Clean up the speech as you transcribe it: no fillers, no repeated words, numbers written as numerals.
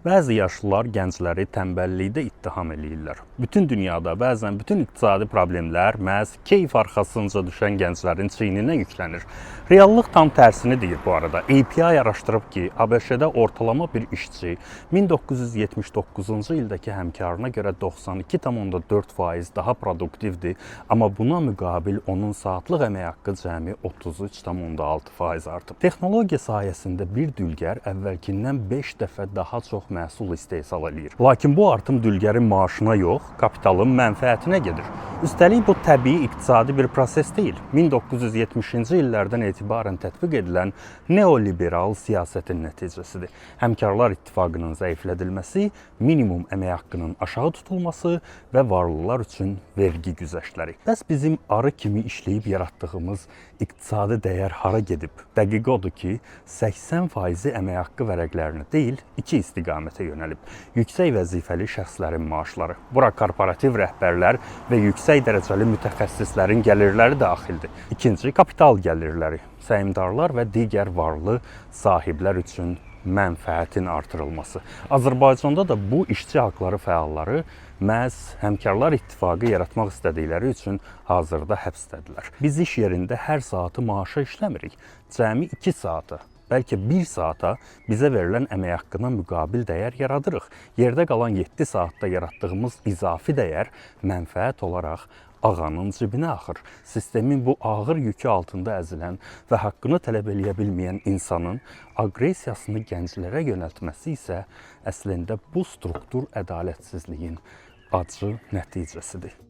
Bəzi yaşlılar gəncləri tənbəllikdə ittiham eləyirlər. Bütün dünyada bəzən bütün iqtisadi problemlər məhz keyf arxasınca düşən gənclərin çiyninə yüklənir. Reallıq tam tərsini deyir bu arada. API araşdırıb ki, ABŞ-də ortalama bir işçi 1979-cu ildəki həmkarına görə 92,4% daha produktivdir, amma buna müqabil onun saatlıq əmək haqqı cəmi 33,6% artıb. Texnologiya sayəsində bir dülgər əvvəlkindən 5 dəfə daha çox məhsul istehsal eləyir. Lakin bu artım dülgərin maaşına yox, kapitalın mənfəətinə gedir. Üstəlik bu təbii iqtisadi bir proses deyil. 1970-ci illərdən etibarən tətbiq edilən neoliberal siyasətin nəticəsidir. Həmkarlar İttifaqının zəiflədilməsi, minimum əmək haqqının aşağı tutulması və varlılar üçün vergi güzəştləri. Bəs bizim arı kimi işləyib yaratdığımız iqtisadi dəyər hara gedib? Dəqiq odur ki, 80% əmək haqqı vərəqlərini deyil, iki istiqamətə yönəlib. Yüksək vəzifəli şəxslərin maaşları. Bura korporativ rəhbərlər və yüksək dərəcəli mütəxəssislərin gəlirləri daxildir. İkinci, kapital gəlirləri. Səhmdarlar və digər varlı sahiblər üçün mənfəətin artırılması. Azərbaycanda da bu işçi haqları fəalları məhz Həmkarlar İttifaqı yaratmaq istədikləri üçün hazırda həbsdədirlər. Biz iş yerində hər saatı maaşa işləmirik. Cəmi 2 saata, bəlkə 1 saata bizə verilən əmək haqqına müqabil dəyər yaradırıq. Yerdə qalan 7 saatda yaratdığımız izafi dəyər mənfəət olaraq ağanın cibinə axır. Sistemin bu ağır yükü altında əzilən və haqqını tələb eləyə bilməyən insanın aqressiyasını gənclərə yönəltməsi isə əslində bu struktur ədalətsizliyin acı nəticəsidir.